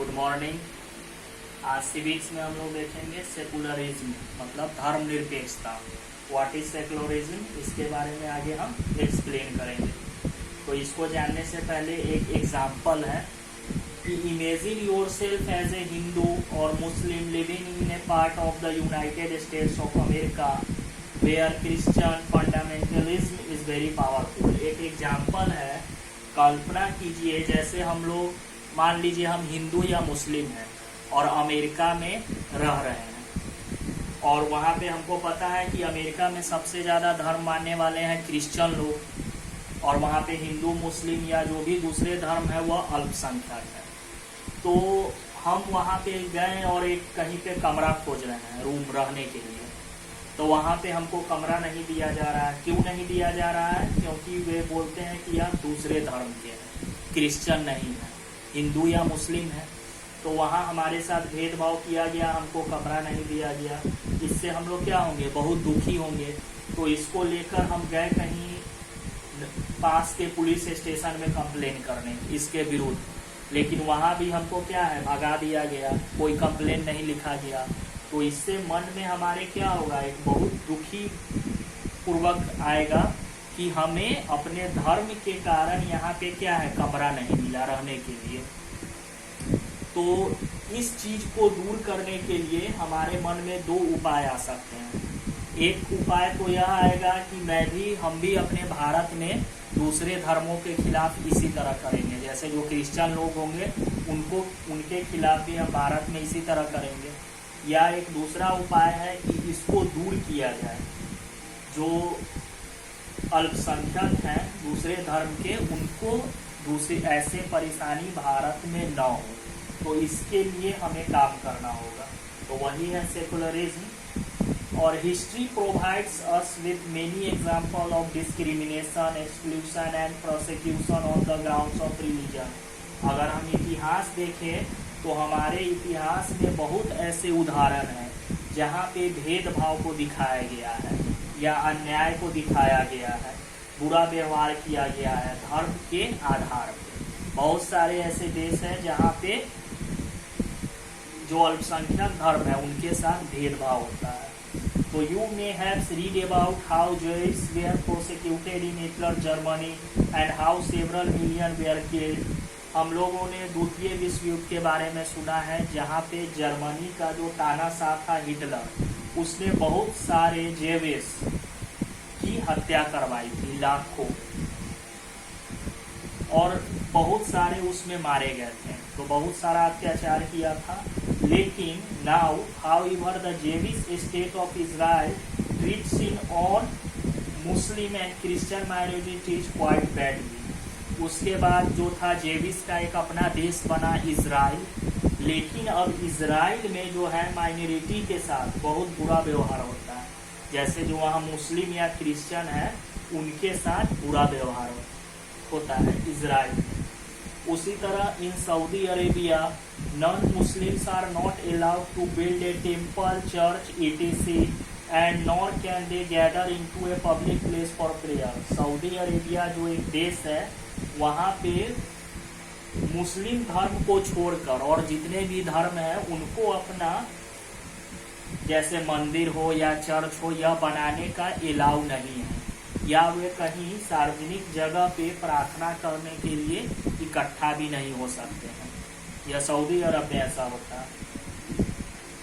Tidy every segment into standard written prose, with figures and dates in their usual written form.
Good morning. आज civics में हम लोग देखेंगे सेकुलरिज्म मतलब धर्मनिरपेक्षता। व्हाट इज सेकुलरिज्म, इसके बारे में आगे हम एक्सप्लेन करेंगे। तो इसको जानने से पहले एक एग्जाम्पल है कि imagine yourself as a Hindu और Muslim living in a part of the United States of America where Christian fundamentalism is very powerful. एक एग्जाम्पल है, कल्पना कीजिए जैसे हम लोग मान लीजिए हम हिंदू या मुस्लिम हैं और अमेरिका में रह रहे हैं और वहाँ पे हमको पता है कि अमेरिका में सबसे ज़्यादा धर्म मानने वाले हैं क्रिश्चियन लोग और वहाँ पे हिंदू मुस्लिम या जो भी दूसरे धर्म है वह अल्पसंख्यक है। तो हम वहाँ पे गए और एक कहीं पे कमरा खोज रहे हैं रूम रहने के लिए, तो वहाँ पे हमको कमरा नहीं दिया जा रहा है। क्यों नहीं दिया जा रहा है? क्योंकि वे बोलते हैं कि आप दूसरे धर्म के हैं, क्रिश्चियन नहीं है, हिंदू या मुस्लिम है। तो वहाँ हमारे साथ भेदभाव किया गया, हमको कमरा नहीं दिया गया। इससे हम लोग क्या होंगे, बहुत दुखी होंगे। तो इसको लेकर हम गए कहीं पास के पुलिस स्टेशन में कंप्लेन करने इसके विरुद्ध, लेकिन वहाँ भी हमको क्या है, भगा दिया गया, कोई कंप्लेन नहीं लिखा गया। तो इससे मन में हमारे क्या होगा, एक बहुत दुखी पूर्वक आएगा कि हमें अपने धर्म के कारण यहाँ पे क्या है, कमरा नहीं मिला रहने के लिए। तो इस चीज को दूर करने के लिए हमारे मन में दो उपाय आ सकते हैं। एक उपाय तो यह आएगा कि हम भी अपने भारत में दूसरे धर्मों के खिलाफ इसी तरह करेंगे, जैसे जो क्रिश्चियन लोग होंगे उनके खिलाफ भी हम भारत में इसी तरह करेंगे। या एक दूसरा उपाय है कि इसको दूर किया जाए, जो अल्पसंख्यक हैं दूसरे धर्म के, उनको दूसरी ऐसे परेशानी भारत में न हो। तो इसके लिए हमें काम करना होगा। तो वही है सेकुलरिज्म। और history provides us with many example of discrimination, exclusion and prosecution on the grounds of religion. अगर हम इतिहास देखें तो हमारे इतिहास में बहुत ऐसे उदाहरण हैं जहाँ पे भेदभाव को दिखाया गया है या अन्याय को दिखाया गया है, बुरा व्यवहार किया गया है धर्म के आधार पर। बहुत सारे ऐसे देश हैं जहाँ पे जो अल्पसंख्यक धर्म है उनके साथ भेदभाव होता है। तो you may have read about how Jews were persecuted in Hitler Germany and how several million were killed। हम लोगों ने द्वितीय विश्व युद्ध के बारे में सुना है जहाँ पे जर्मनी का जो तानाशाह था हिटलर, उसने बहुत सारे जेविस की हत्या करवाई थी, लाखों, और बहुत सारे उसमें मारे गए थे। तो बहुत सारा अत्याचार किया था। लेकिन now however the Jewish state of Israel treats in on Muslim and Christian minorities quite badly. उसके बाद जो था जेविश का एक अपना देश बना इजराइल, लेकिन अब इजराइल में जो है माइनॉरिटी के साथ बहुत बुरा व्यवहार होता है। जैसे जो वहाँ मुस्लिम या क्रिश्चियन है उनके साथ बुरा व्यवहार होता है इजराइल में। उसी तरह in Saudi Arabia non Muslims are not allowed to build a temple, church, etc and nor can they gather into a public place for prayer. Saudi Arabia जो एक देश है वहाँ पे मुस्लिम धर्म को छोड़कर और जितने भी धर्म है उनको अपना जैसे मंदिर हो या चर्च हो यह बनाने का अलाउ नहीं है, या वे कहीं सार्वजनिक जगह पे प्रार्थना करने के लिए इकट्ठा भी नहीं हो सकते हैं। यह सऊदी अरब में ऐसा होता है।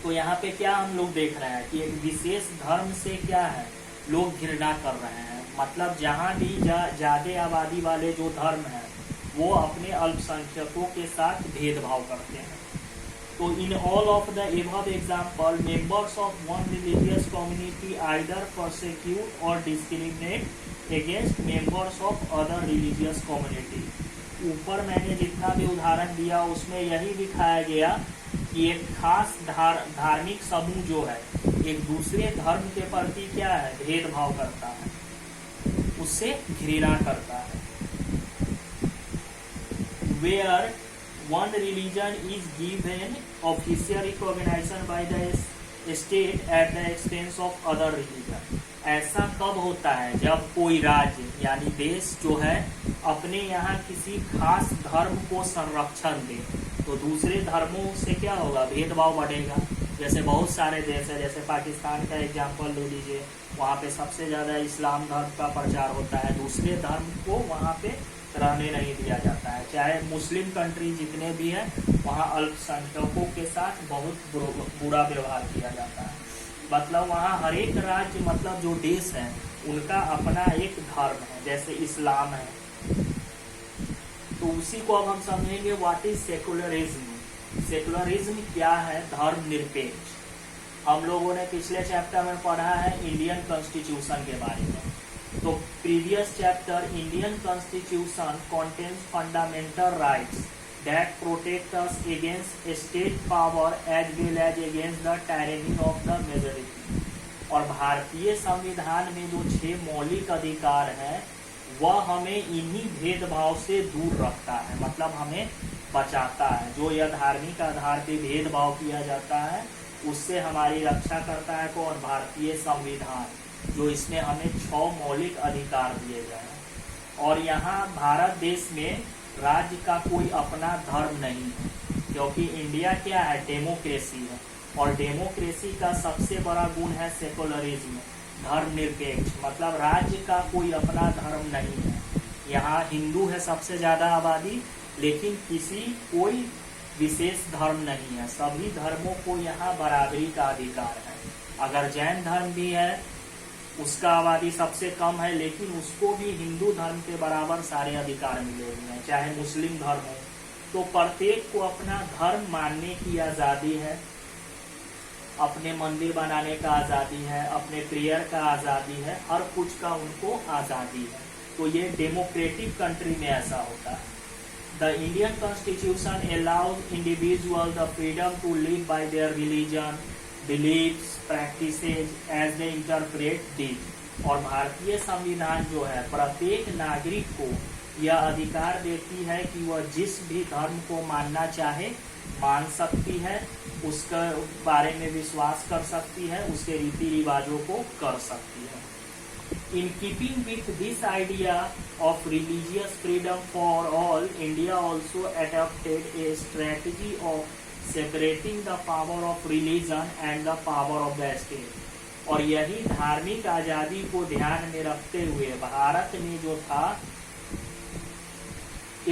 तो यहाँ पे क्या हम लोग देख रहे हैं कि एक विशेष धर्म से क्या है, लोग घृणा कर रहे हैं। मतलब जहाँ भी ज़्यादा आबादी वाले जो धर्म हैं वो अपने अल्पसंख्यकों के साथ भेदभाव करते हैं। तो in all of the above example, members of one religious community either persecute or discriminate against members of other religious community। ऊपर मैंने जितना भी उदाहरण दिया उसमें यही दिखाया गया कि एक खास धार्मिक समूह जो है एक दूसरे धर्म के प्रति क्या है, भेदभाव करता है, उससे घृणा करता है। Where one religion is given official recognition by the state at the expense of other religion ऐसा कब होता है जब कोई राज्य यानी देश जो है अपने यहाँ किसी खास धर्म को संरक्षण दे, तो दूसरे धर्मों से क्या होगा, भेदभाव बढ़ेगा। जैसे बहुत सारे देश है, जैसे पाकिस्तान का एग्जाम्पल ले लीजिए, वहाँ पे सबसे ज़्यादा इस्लाम धर्म का प्रचार होता है, दूसरे धर्म को वहाँ पे रहने नहीं दिया जाता है। चाहे मुस्लिम कंट्री जितने भी हैं वहाँ अल्पसंख्यकों के साथ बहुत बुरा व्यवहार किया जाता है। मतलब वहाँ हर एक राज्य मतलब जो देश है उनका अपना एक धर्म है, जैसे इस्लाम है। तो उसी को अब हम समझेंगे व्हाट इज सेकुलरिज्म। सेकुलरिज्म क्या है, धर्म निरपेक्ष। हम लोगों ने पिछले चैप्टर में पढ़ा है इंडियन कॉन्स्टिट्यूशन के बारे में। तो previous chapter Indian constitution contains fundamental rights that protect us against state power as well as against the tyranny of the majority। और भारतीय संविधान में जो 6 मौलिक अधिकार हैं वह हमें इन्हीं भेदभाव से दूर रखता है, मतलब हमें बचाता है। जो यह धार्मिक आधार पे भेदभाव किया जाता है उससे हमारी रक्षा करता है कौन, भारतीय संविधान, जो इसमें हमें 6 मौलिक अधिकार दिए गए हैं। और यहाँ भारत देश में राज्य का कोई अपना धर्म नहीं है, क्योंकि इंडिया क्या है, डेमोक्रेसी है। और डेमोक्रेसी का सबसे बड़ा गुण है सेकुलरिज्म, धर्मनिरपेक्ष। मतलब राज्य का कोई अपना धर्म नहीं है। यहाँ हिंदू है सबसे ज़्यादा आबादी, लेकिन कोई विशेष धर्म नहीं है, सभी धर्मों को यहाँ बराबरी का अधिकार है। अगर जैन धर्म भी है उसका आबादी सबसे कम है, लेकिन उसको भी हिंदू धर्म के बराबर सारे अधिकार मिले हुए हैं, चाहे मुस्लिम धर्म हो। तो प्रत्येक को अपना धर्म मानने की आज़ादी है, अपने मंदिर बनाने का आज़ादी है, अपने प्रेयर का आज़ादी है, हर कुछ का उनको आज़ादी है। तो ये डेमोक्रेटिक कंट्री में ऐसा होता है। The Indian constitution allows individual the freedom to live by their religion, beliefs, practices as they interpret this. और भारतीय संविधान जो है प्रत्येक नागरिक को यह अधिकार देती है कि वह जिस भी धर्म को मानना चाहे मान सकती है, उसके बारे में विश्वास कर सकती है, उसके रीति रिवाजों को कर सकती है। In keeping with this idea of religious freedom for all, India also adopted a strategy of separating the power of religion and the power of the state। और यही धार्मिक आजादी को ध्यान में रखते हुए भारत ने जो था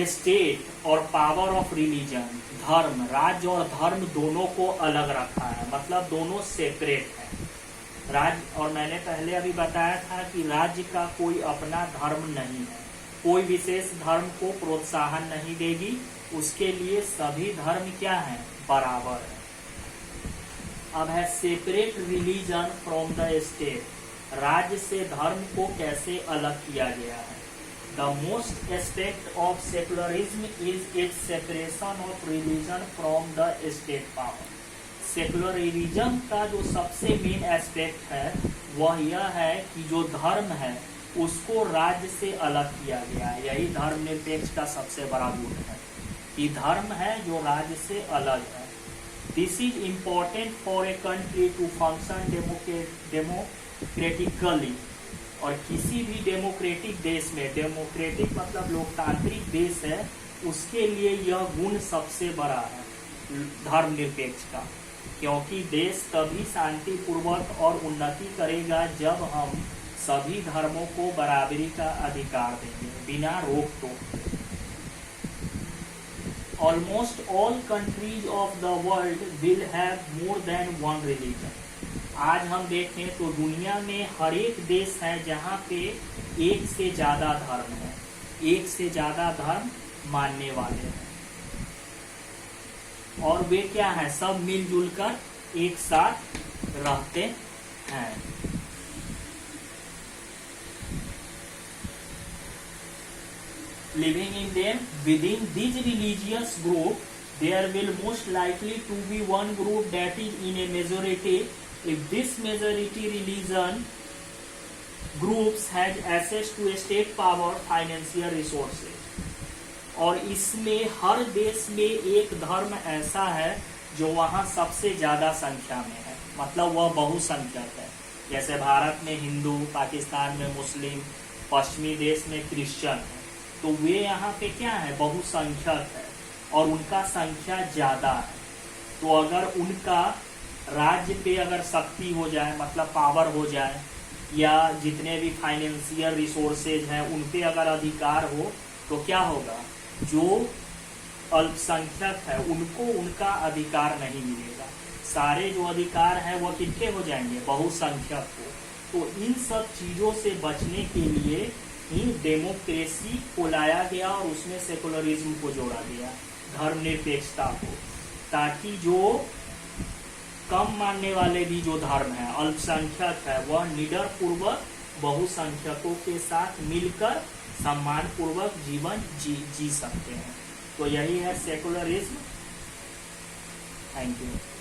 स्टेट और पावर ऑफ रिलीजन, धर्म, राज्य और धर्म दोनों को अलग रखा है, मतलब दोनों सेपरेट है। राज्य, और मैंने पहले अभी बताया था कि राज्य का कोई अपना धर्म नहीं है, कोई विशेष धर्म को प्रोत्साहन नहीं देगी, उसके लिए सभी धर्म क्या है, बराबर है। अब है separate religion from the state. राज्य से धर्म को कैसे अलग किया गया है। The most aspect of secularism is it's separation of religion from the state power. Secularism का जो सबसे मेन एस्पेक्ट है वह यह है कि जो धर्म है उसको राज्य से अलग किया गया है। यही धर्मनिरपेक्ष का सबसे बड़ा गुण है कि धर्म है जो राज्य से अलग है। This is important for a country to function democratically. और किसी भी डेमोक्रेटिक देश में, डेमोक्रेटिक मतलब लोकतांत्रिक देश है, उसके लिए यह गुण सबसे बड़ा है धर्मनिरपेक्ष का, क्योंकि देश तभी शांतिपूर्वक और उन्नति करेगा जब हम सभी धर्मों को बराबरी का अधिकार देंगे बिना रोक टोक। Almost all countries of the world will have more than one religion. आज हम देखें तो दुनिया में हर एक देश है जहाँ पे एक से ज्यादा धर्म है, एक से ज्यादा धर्म मानने वाले हैं, और वे क्या है, सब मिलजुल कर एक साथ रहते हैं। Living in them, within these religious group, there will most likely to be one group that is in a majority. If this majority religion groups has access to state power, financial resources, और इसमें हर देश में एक धर्म ऐसा है जो वहाँ सबसे ज्यादा संख्या में है, मतलब वह बहुसंख्यक है। जैसे भारत में हिंदू, पाकिस्तान में मुस्लिम, पश्चिमी देश में क्रिश्चियन है, तो वे यहाँ पे क्या है, बहुसंख्यक है और उनका संख्या ज्यादा है। तो अगर उनका राज्य पे अगर शक्ति हो जाए, मतलब पावर हो जाए, या जितने भी फाइनेंशियल रिसोर्सेज हैं उन पे अगर अधिकार हो, तो क्या होगा, जो अल्पसंख्यक है उनको उनका अधिकार नहीं मिलेगा। सारे जो अधिकार हैं वो किसके हो जाएंगे, बहुसंख्यक को। तो इन सब चीजों से बचने के लिए ही डेमोक्रेसी को लाया गया और उसमें सेकुलरिज्म को जोड़ा गया, धर्मनिरपेक्षता को, ताकि जो कम मानने वाले भी जो धर्म है, अल्पसंख्यक है, वह निडर पूर्वक बहुसंख्यकों के साथ मिलकर सम्मान पूर्वक जीवन जी सकते हैं। तो यही है सेकुलरिज्म। Thank you.